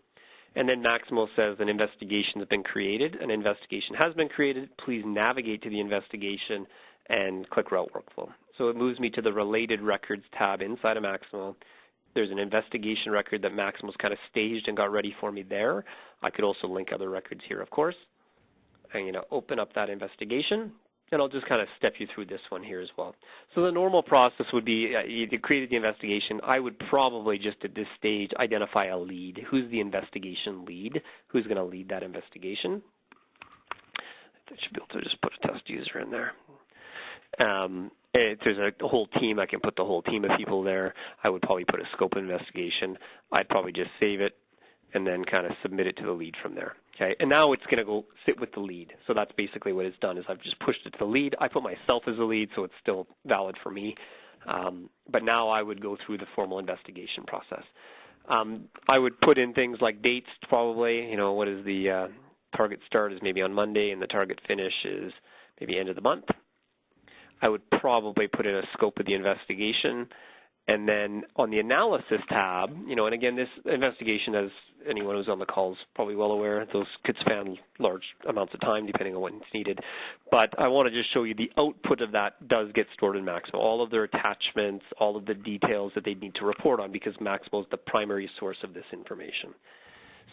Speaker 1: And then Maximo says an investigation has been created. An investigation has been created. Please navigate to the investigation and click Route Workflow. So it moves me to the Related Records tab inside of Maximo. There's an investigation record that Maximo's kind of staged and got ready for me there. I could also link other records here, of course. I'm going to open up that investigation, and I'll just kind of step you through this one here as well. So the normal process would be you created the investigation. I would probably just at this stage identify a lead. Who's the investigation lead? Who's going to lead that investigation? I should be able to just put a test user in there. If there's a whole team, I can put the whole team of people there. I would probably put a scope investigation. I'd probably just save it and then kind of submit it to the lead from there. Okay, and now it's going to go sit with the lead. So that's basically what it's done is I've just pushed it to the lead. I put myself as the lead, so it's still valid for me. But now I would go through the formal investigation process. I would put in things like dates probably, you know, what is the target start is maybe on Monday and the target finish is maybe end of the month. I would probably put in a scope of the investigation. And then on the analysis tab, you know, and again, this investigation, as anyone who's on the call is probably well aware, those could span large amounts of time depending on what's needed. But I want to just show you the output of that does get stored in Maximo. All of their attachments, all of the details that they need to report on, because Maximo is the primary source of this information.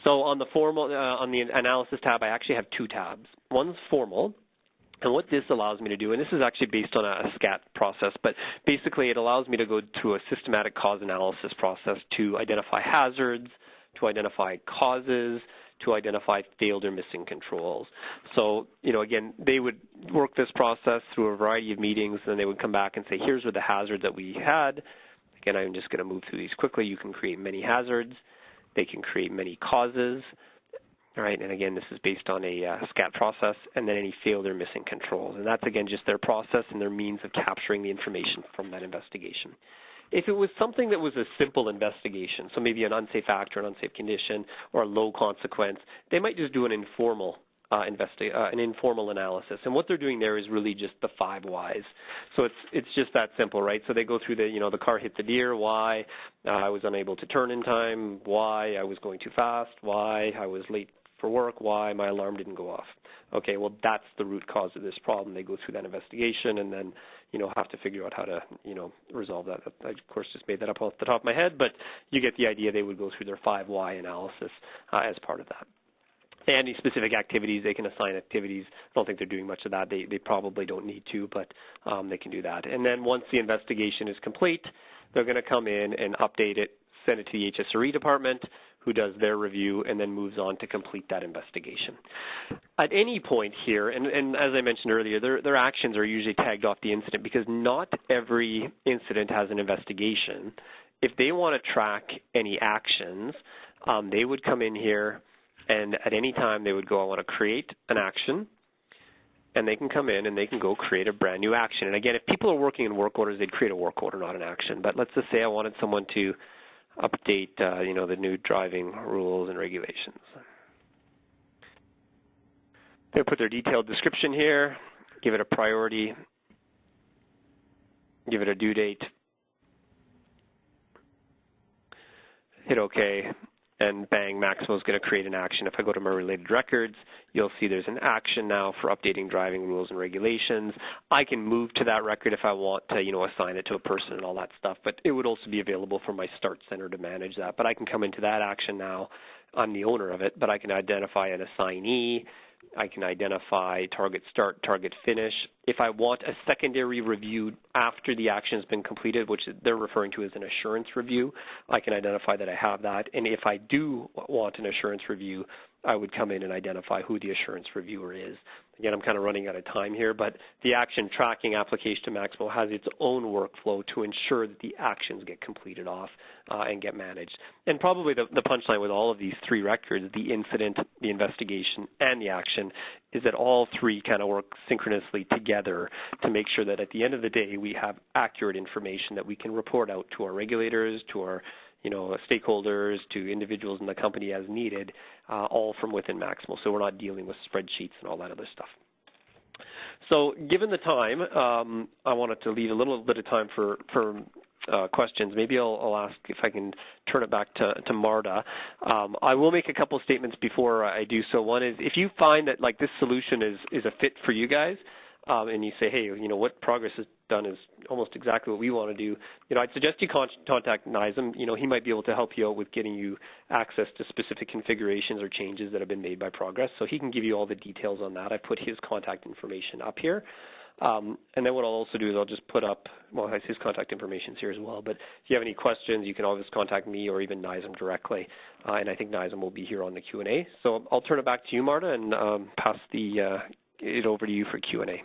Speaker 1: So on the formal, on the analysis tab, I actually have two tabs. One's formal. And what this allows me to do, and this is actually based on a SCAT process, but basically it allows me to go through a systematic cause analysis process to identify hazards, to identify causes, to identify failed or missing controls. So, you know, again, they would work this process through a variety of meetings, and they would come back and say, here's what the hazard that we had. Again, I'm just going to move through these quickly. You can create many hazards. They can create many causes. All right, and again, this is based on a SCAT process, and then any failed or missing controls. And that's, again, just their process and their means of capturing the information from that investigation. If it was something that was a simple investigation, so maybe an unsafe act or an unsafe condition or a low consequence, they might just do an informal analysis. And what they're doing there is really just the 5 whys. So it's just that simple, right? So they go through the, you know, the car hit the deer, why, I was unable to turn in time, why I was going too fast, why I was late for work, why my alarm didn't go off. Okay, well, that's the root cause of this problem. They go through that investigation and then, you know, have to figure out how to, you know, resolve that. I, of course, just made that up off the top of my head, but you get the idea. They would go through their 5 why analysis as part of that. Any specific activities, they can assign activities. I don't think they're doing much of that. They probably don't need to, but they can do that. And then once the investigation is complete, they're going to come in and update it, send it to the HSRE department, who does their review and then moves on to complete that investigation. At any point here, and as I mentioned earlier, their actions are usually tagged off the incident because not every incident has an investigation. If they want to track any actions, they would come in here and at any time they would go, I want to create an action, and they can come in and they can go create a brand new action. And again, if people are working in work orders, they'd create a work order, not an action. But let's just say I wanted someone to update, you know, the new driving rules and regulations. They'll put their detailed description here, give it a priority, give it a due date, hit OK, and bang, Maximo is going to create an action. If I go to my related records, you'll see there's an action now for updating driving rules and regulations. I can move to that record if I want to, you know, assign it to a person and all that stuff, but it would also be available for my start center to manage that. But I can come into that action now. I'm the owner of it, but I can identify an assignee. I can identify target start, target finish. If I want a secondary review after the action has been completed, which they're referring to as an assurance review, I can identify that I have that. And if I do want an assurance review, I would come in and identify who the assurance reviewer is. Again, I'm kind of running out of time here, but the action tracking application to Maximo has its own workflow to ensure that the actions get completed off and get managed. And probably the punchline with all of these 3 records, the incident, the investigation, and the action, is that all 3 kind of work synchronously together to make sure that at the end of the day, we have accurate information that we can report out to our regulators, to our stakeholders, to individuals in the company as needed, all from within Maximo. So we're not dealing with spreadsheets and all that other stuff. So given the time, I wanted to leave a little bit of time for questions. Maybe I'll ask if I can turn it back to Marta. I will make a couple of statements before I do so. One is, if you find that like this solution is a fit for you guys, and you say, hey, what Progress has done is almost exactly what we want to do, I'd suggest you contact Nizam. He might be able to help you out with getting you access to specific configurations or changes that have been made by Progress. So he can give you all the details on that. I put his contact information up here. And then what I'll also do is I'll just put up, well, his contact information is here as well. But if you have any questions, you can always contact me or even Nizam directly. And I think Nizam will be here on the Q&A. So I'll turn it back to you, Marta, and pass it over to you for Q&A.